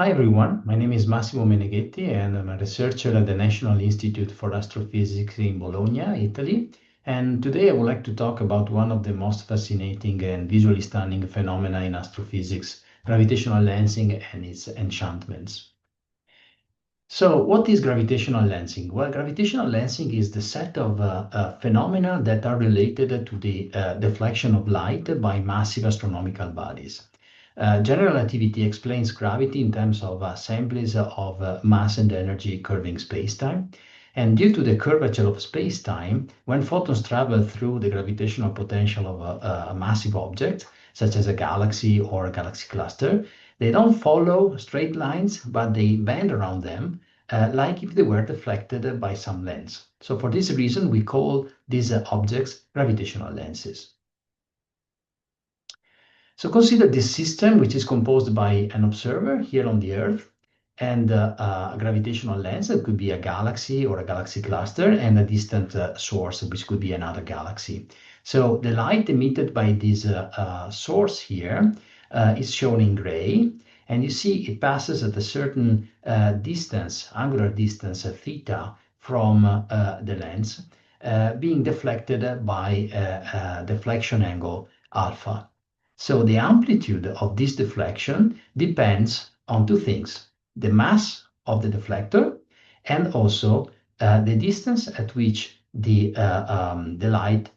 Hi everyone, my name is Massimo Meneghetti and I'm a researcher at the National Institute for Astrophysics in Bologna, Italy. And today I would like to talk about one of the most fascinating and visually stunning phenomena in astrophysics, gravitational lensing and its enchantments. So what is gravitational lensing? Well, gravitational lensing is the set of phenomena that are related to the deflection of light by massive astronomical bodies. General relativity explains gravity in terms of assemblies of mass and energy curving spacetime. And due to the curvature of spacetime, when photons travel through the gravitational potential of a massive object, such as a galaxy or a galaxy cluster, they don't follow straight lines, but they bend around them, like if they were deflected by some lens. So for this reason, we call these objects gravitational lenses. So consider this system, which is composed by an observer here on the Earth and a gravitational lens that could be a galaxy or a galaxy cluster and a distant source, which could be another galaxy. So the light emitted by this source here is shown in gray. And you see it passes at a certain distance, angular distance, theta, from the lens, being deflected by a deflection angle alpha. So the amplitude of this deflection depends on two things: the mass of the deflector and also the distance at which the light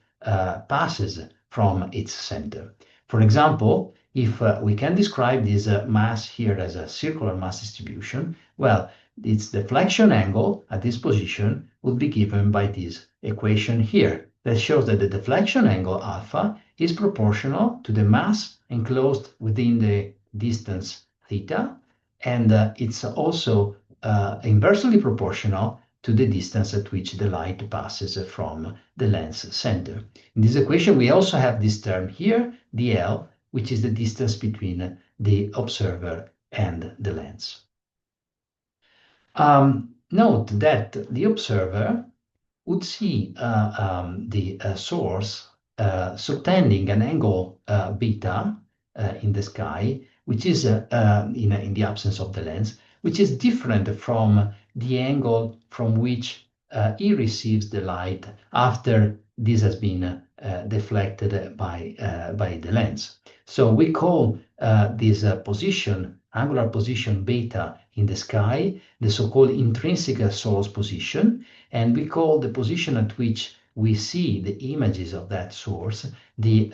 passes from its center. For example, if we can describe this mass here as a circular mass distribution, well, its deflection angle at this position would be given by this equation here that shows that the deflection angle alpha is proportional to the mass enclosed within the distance theta, and it's also inversely proportional to the distance at which the light passes from the lens center. In this equation, we also have this term here, dl, which is the distance between the observer and the lens. Note that the observer would see the source subtending an angle beta in the sky, which is in the absence of the lens, which is different from the angle from which he receives the light after this has been deflected by the lens. So we call this position, angular position beta in the sky, the so-called intrinsic source position, and we call the position at which we see the images of that source the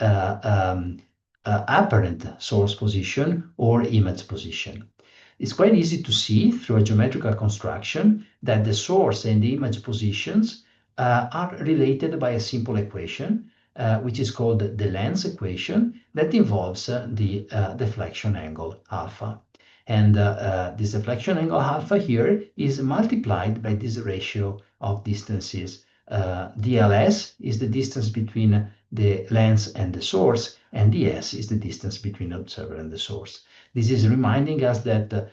apparent source position or image position. It's quite easy to see through a geometrical construction that the source and the image positions are related by a simple equation, which is called the lens equation, that involves the deflection angle alpha. And this deflection angle alpha here is multiplied by this ratio of distances. DLS is the distance between the lens and the source, and ds is the distance between the observer and the source. This is reminding us that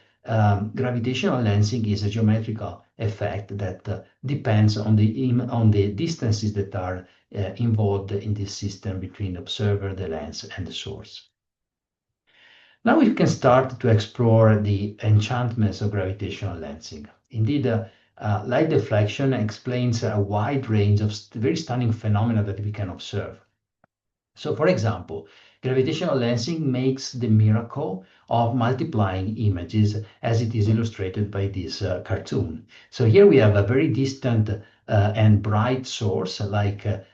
gravitational lensing is a geometrical effect that depends on the distances that are involved in this system between the observer, the lens, and the source. Now we can start to explore the enchantments of gravitational lensing. Indeed, light deflection explains a wide range of very stunning phenomena that we can observe. So, for example, gravitational lensing makes the miracle of multiplying images, as it is illustrated by this cartoon. So here we have a very distant and bright source, like a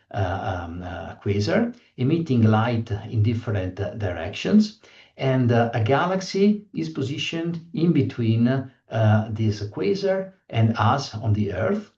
quasar, emitting light in different directions. And a galaxy is positioned in between this quasar and us on the Earth.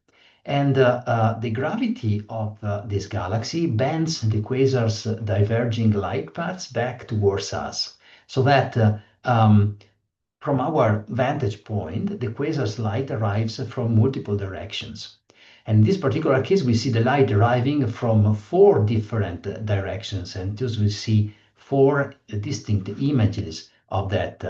And the gravity of this galaxy bends the quasar's diverging light paths back towards us, so that from our vantage point, the quasar's light arrives from multiple directions. And in this particular case, we see the light arriving from 4 different directions, and thus we see 4 distinct images of that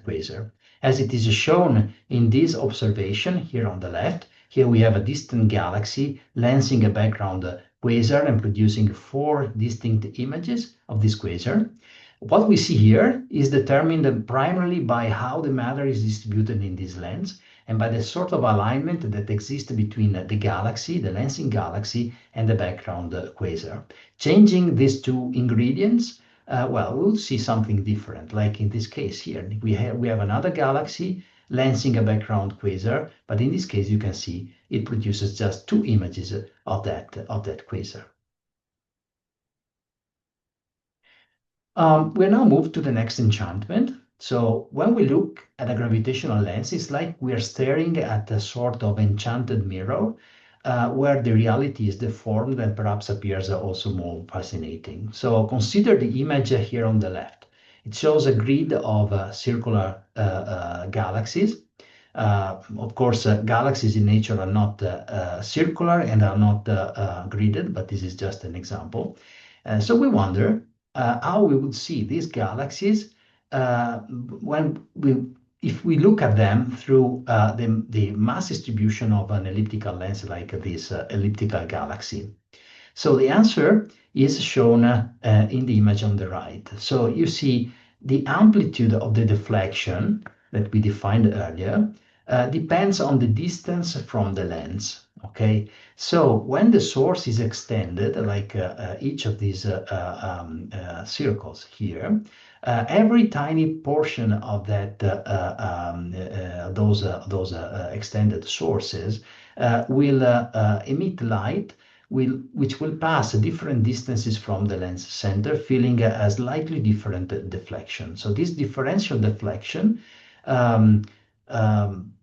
quasar. As it is shown in this observation here on the left, here we have a distant galaxy lensing a background quasar and producing 4 distinct images of this quasar. What we see here is determined primarily by how the matter is distributed in this lens and by the sort of alignment that exists between the galaxy, the lensing galaxy, and the background quasar. Changing these two ingredients, well, we'll see something different. Like in this case here, we have another galaxy lensing a background quasar, but in this case, you can see it produces just two images of that quasar. We now move to the next enchantment. So when we look at a gravitational lens, it's like we are staring at a sort of enchanted mirror where the reality is deformed and perhaps appears also more fascinating. So consider the image here on the left. It shows a grid of circular galaxies. Of course, galaxies in nature are not circular and are not gridded, but this is just an example. So we wonder how we would see these galaxies if we look at them through the mass distribution of an elliptical lens like this elliptical galaxy. So the answer is shown in the image on the right. So you see the amplitude of the deflection that we defined earlier depends on the distance from the lens. Okay, so when the source is extended, like each of these circles here, every tiny portion of that those extended sources will emit light which will pass different distances from the lens center, feeling a slightly different deflection. So this differential deflection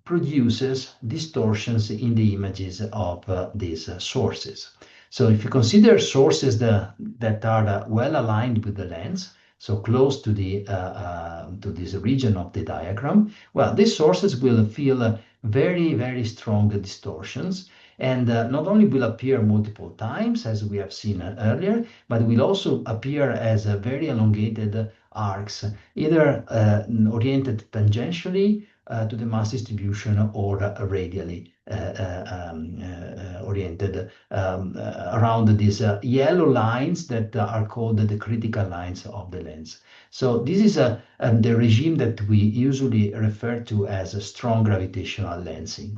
produces distortions in the images of these sources. So if you consider sources that are well aligned with the lens, so close to this region of the diagram, well, these sources will feel very, very strong distortions, and not only will appear multiple times, as we have seen earlier, but will also appear as very elongated arcs, either oriented tangentially to the mass distribution or radially oriented around these yellow lines that are called the critical lines of the lens. So this is the regime that we usually refer to as a strong gravitational lensing.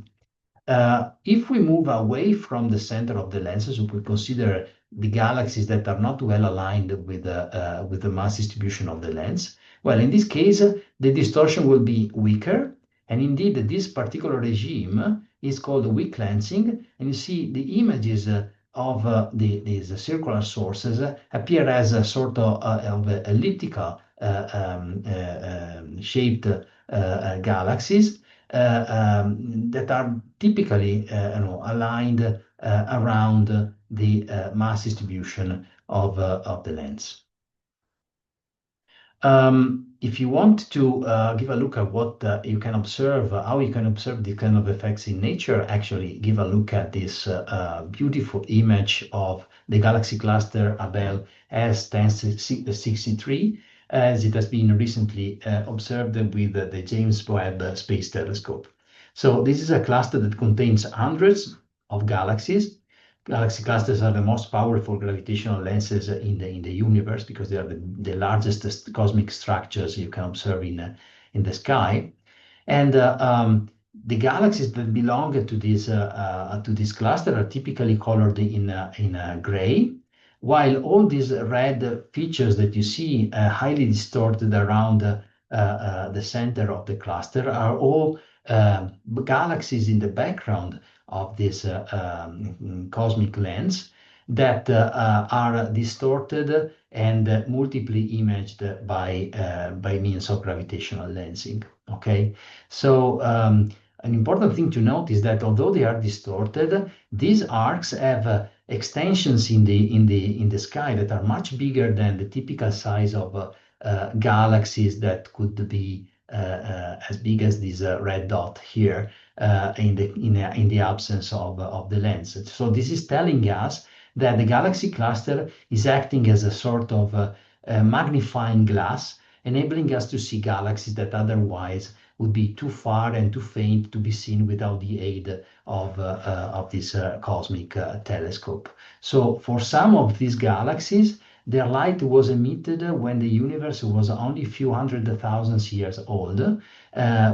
If we move away from the center of the lenses, we consider the galaxies that are not well aligned with the mass distribution of the lens. Well, in this case, the distortion will be weaker. And indeed, this particular regime is called weak lensing. And you see the images of these circular sources appear as a sort of elliptical shaped galaxies that are typically aligned around the mass distribution of the lens. If you want to give a look at what you can observe, how you can observe these kind of effects in nature, actually give a look at this beautiful image of the galaxy cluster Abell S1063, as it has been recently observed with the James Webb Space Telescope. So this is a cluster that contains hundreds of galaxies. Galaxy clusters are the most powerful gravitational lenses in the universe because they are the largest cosmic structures you can observe in the sky. And the galaxies that belong to this cluster are typically colored in gray, while all these red features that you see highly distorted around the center of the cluster are all galaxies in the background of this cosmic lens that are distorted and multiply imaged by means of gravitational lensing. Okay, so an important thing to note is that although they are distorted, these arcs have extensions in the sky that are much bigger than the typical size of galaxies that could be as big as this red dot here in the absence of the lens. So this is telling us that the galaxy cluster is acting as a sort of magnifying glass, enabling us to see galaxies that otherwise would be too far and too faint to be seen without the aid of this cosmic telescope. So for some of these galaxies, Their light was emitted when the universe was only a few hundred thousands years old,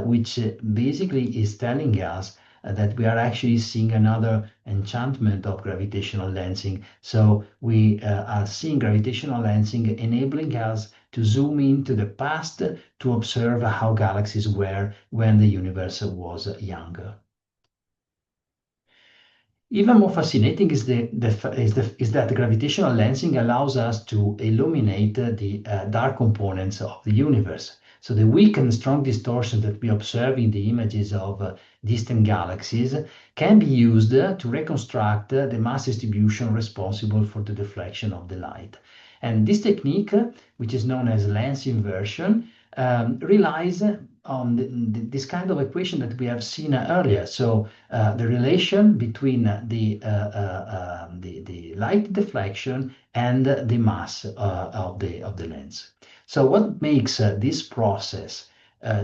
which basically is telling us that we are actually seeing another enchantment of gravitational lensing. So we are seeing gravitational lensing enabling us to zoom into the past to observe how galaxies were when the universe was younger. Even more fascinating is that gravitational lensing allows us to illuminate the dark components of the universe. So the weak and strong distortion that we observe in the images of distant galaxies can be used to reconstruct the mass distribution responsible for the deflection of the light. And this technique, which is known as lens inversion, relies on this kind of equation that we have seen earlier. So the relation between the light deflection and the mass of the lens. So what makes this process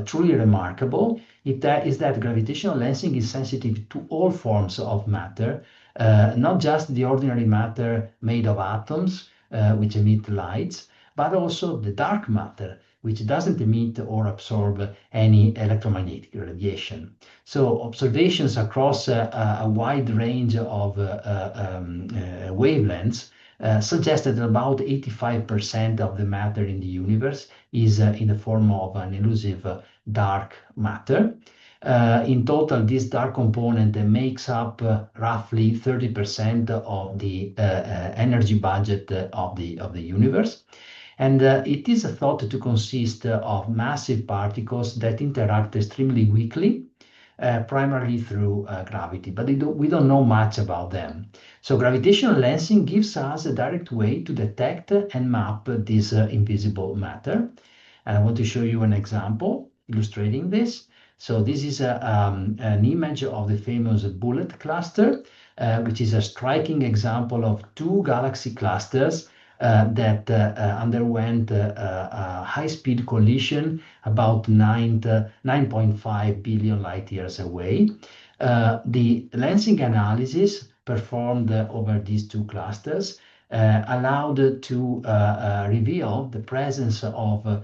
truly remarkable is that gravitational lensing is sensitive to all forms of matter, not just the ordinary matter made of atoms, which emit lights, but also the dark matter, which doesn't emit or absorb any electromagnetic radiation. So observations across a wide range of wavelengths suggest that about 85% of the matter in the universe is in the form of an elusive dark matter. In total, this dark component makes up roughly 30% of the energy budget of the universe. And it is thought to consist of massive particles that interact extremely weakly, primarily through gravity, but we don't know much about them. So gravitational lensing gives us a direct way to detect and map this invisible matter. And I want to show you an example illustrating this. So this is an image of the famous bullet cluster, which is a striking example of two galaxy clusters that underwent a high-speed collision about 9.5 billion light years away. The lensing analysis performed over these two clusters allowed to reveal the presence of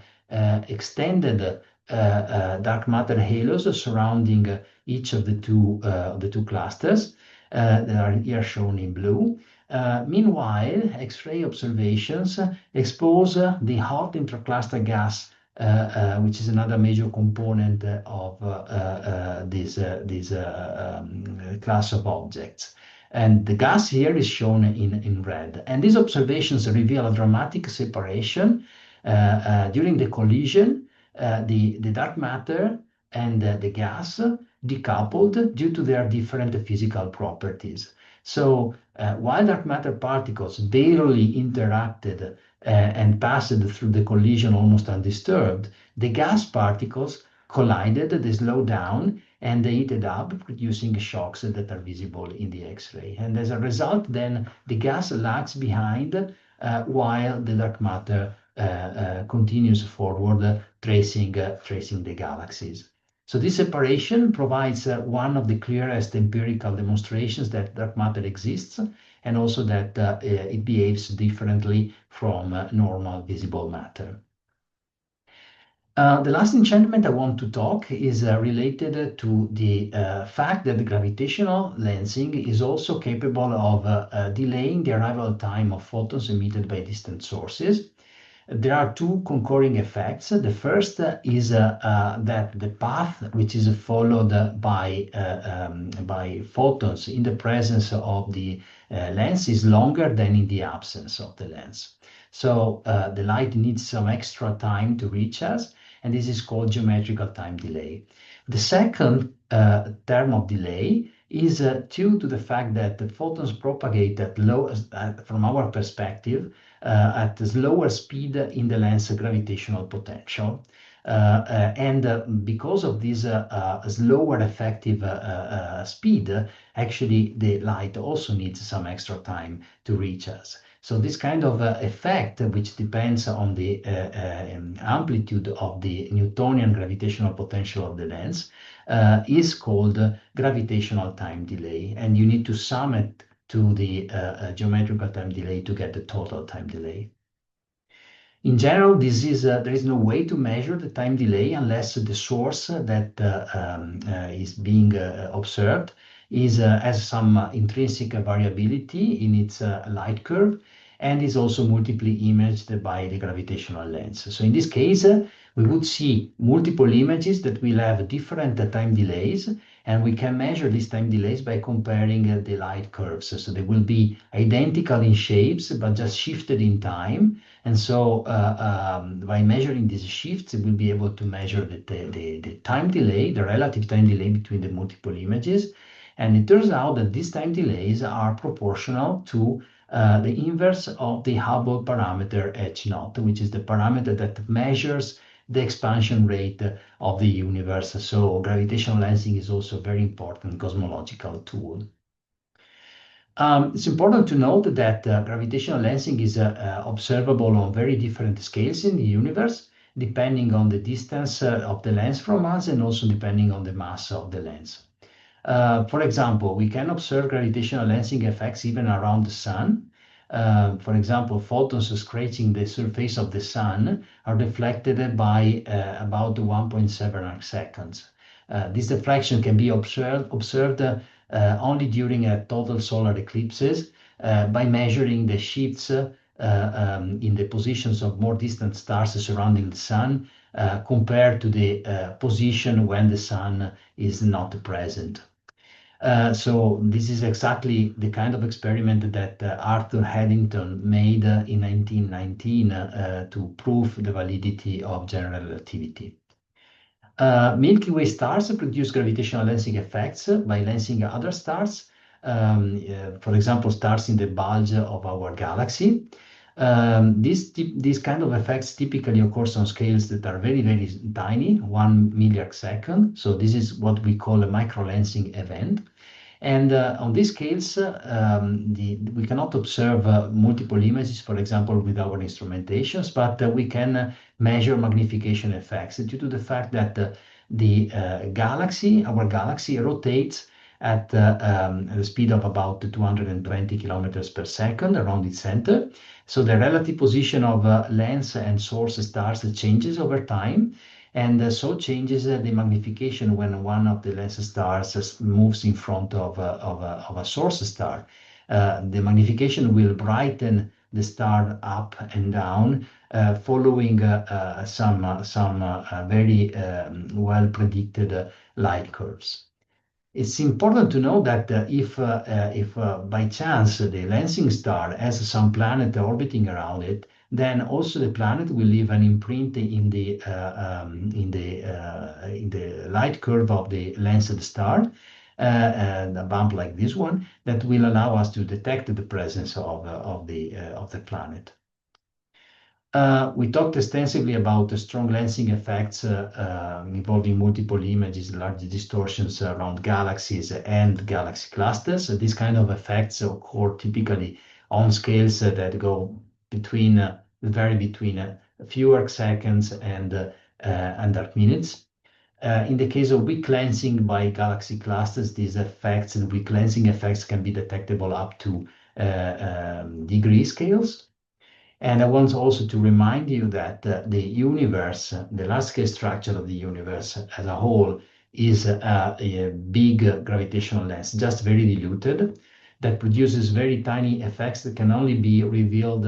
extended dark matter halos surrounding each of the two clusters that are here shown in blue. Meanwhile, X-ray observations expose the hot intercluster gas, which is another major component of this class of objects. And the gas here is shown in red. And these observations reveal a dramatic separation during the collision. The dark matter and the gas decoupled due to their different physical properties. So while dark matter particles barely interacted and passed through the collision almost undisturbed, the gas particles collided, they slowed down, and they heated up, producing shocks that are visible in the X-ray. And as a result, then the gas lags behind while the dark matter continues forward, tracing the galaxies. So this separation provides one of the clearest empirical demonstrations that dark matter exists, and also that it behaves differently from normal visible matter. The last enchantment I want to talk is related to the fact that the gravitational lensing is also capable of delaying the arrival time of photons emitted by distant sources. There are two concurring effects. The first is that the path which is followed by photons in the presence of the lens is longer than in the absence of the lens. So the light needs some extra time to reach us, and this is called geometrical time delay. The second term of delay is due to the fact that the photons propagate at from our perspective, at a slower speed in the lens gravitational potential. And because of this slower effective speed, actually the light also needs some extra time to reach us. So this kind of effect, which depends on the amplitude of the Newtonian gravitational potential of the lens, is called gravitational time delay. And you need to sum it to the geometrical time delay to get the total time delay. In general, there is no way to measure the time delay unless the source that is being observed has some intrinsic variability in its light curve and is also multiply imaged by the gravitational lens. So in this case, we would see multiple images that will have different time delays, and we can measure these time delays by comparing the light curves. So they will be identical in shapes, but just shifted in time. And so by measuring these shifts, we'll be able to measure the time delay, the relative time delay between the multiple images. And it turns out that these time delays are proportional to the inverse of the Hubble parameter H0, which is the parameter that measures the expansion rate of the universe. So gravitational lensing is also a very important cosmological tool. It's important to note that gravitational lensing is observable on very different scales in the universe, depending on the distance of the lens from us and also depending on the mass of the lens. For example, we can observe gravitational lensing effects even around the sun. For example, photons scratching the surface of the sun are deflected by about 1.7 arc seconds. This deflection can be observed only during total solar eclipses by measuring the shifts in the positions of more distant stars surrounding the sun compared to the position when the sun is not present. So this is exactly the kind of experiment that Arthur Eddington made in 1919 to prove the validity of general relativity. Milky Way stars produce gravitational lensing effects by lensing other stars, for example, stars in the bulge of our galaxy. These kind of effects typically occur on scales that are very, very tiny, 1 milliarc second. So this is what we call a microlensing event. And on these scales, we cannot observe multiple images, for example, with our instrumentations, but we can measure magnification effects due to the fact that our galaxy rotates at the speed of about 220 kilometers per second around its center. So the relative position of lens and source stars changes over time, and so changes the magnification when one of the lens stars moves in front of a source star. The magnification will brighten the star up and down, following some very well predicted light curves. It's important to know that if by chance the lensing star has some planet orbiting around it, then also the planet will leave an imprint in the light curve of the lensed star, and a bump like this one that will allow us to detect the presence of the planet. We talked extensively about the strong lensing effects involving multiple images, large distortions around galaxies and galaxy clusters. So these kind of effects occur typically on scales that go vary between a few arc seconds and arc minutes. In the case of weak lensing by galaxy clusters, these effects and weak lensing effects can be detectable up to degree scales. And I want also to remind you that the universe, the large-scale structure of the universe as a whole, is a big gravitational lens, just very diluted, that produces very tiny effects that can only be revealed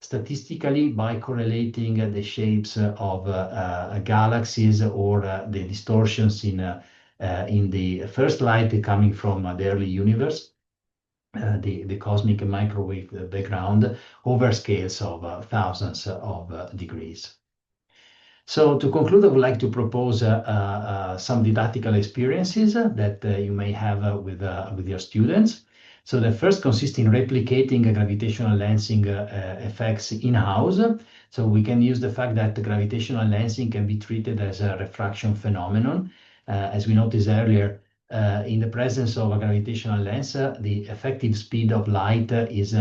statistically by correlating the shapes of galaxies or the distortions in the first light coming from the early universe. The cosmic microwave background over scales of thousands of degrees. So to conclude, I would like to propose some didactical experiences that you may have with your students. So the first consists in replicating gravitational lensing effects in-house. So we can use the fact that the gravitational lensing can be treated as a refraction phenomenon. As we noticed earlier, in the presence of a gravitational lens, the effective speed of light is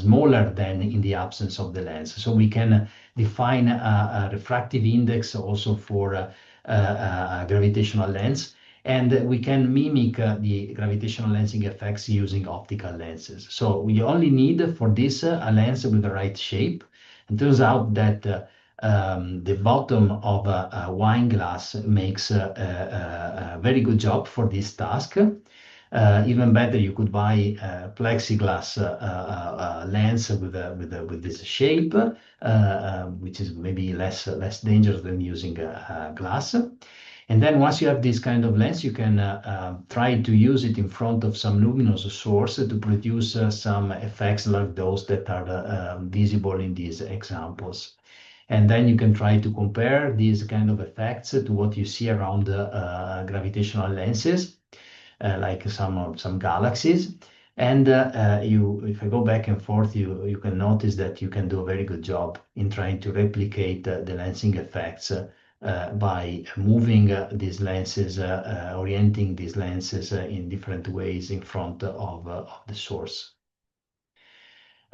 smaller than in the absence of the lens. So we can define a refractive index also for a gravitational lens, and we can mimic the gravitational lensing effects using optical lenses. So we only need for this a lens with the right shape It turns out that the bottom of a wine glass makes a very good job for this task. Even better, you could buy a plexiglass lens with this shape, which is maybe less dangerous than using a glass. And then once you have this kind of lens, you can try to use it in front of some luminous source to produce some effects like those that are visible in these examples. And then you can try to compare these kind of effects to what you see around gravitational lenses, like some galaxies. And if I go back and forth, you can notice that you can do a very good job in trying to replicate the lensing effects by moving these lenses, orienting these lenses in different ways in front of the source.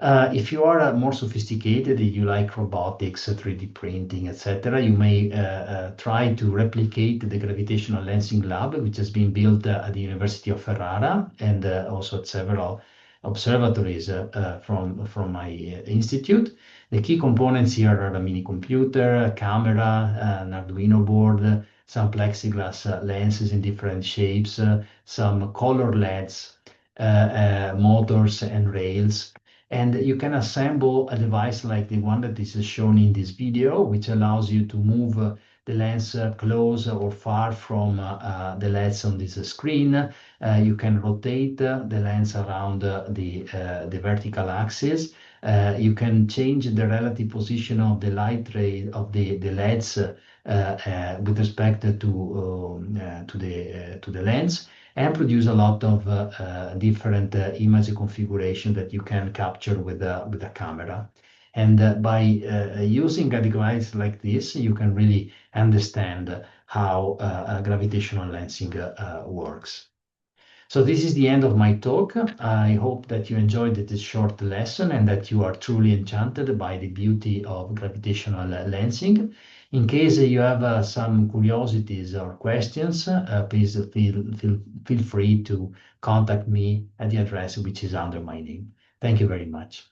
If you are more sophisticated, if you like robotics, 3D printing, etc., you may try to replicate the gravitational lensing lab, which has been built at the University of Ferrara and also at several observatories from my institute. The key components here are a mini computer, a camera, an Arduino board, some plexiglass lenses in different shapes, some color LEDs, motors and rails. And you can assemble a device like the one that is shown in this video, which allows you to move the lens close or far from the LEDs on this screen. You can rotate the lens around the vertical axis. You can change the relative position of the light ray of the LEDs with respect to the lens, and produce a lot of different image configuration that you can capture with a camera. And by using a device like this, you can really understand how gravitational lensing works. So this is the end of my talk. I hope that you enjoyed this short lesson and that you are truly enchanted by the beauty of gravitational lensing. In case you have some curiosities or questions, please feel free to contact me at the address which is under my name. Thank you very much.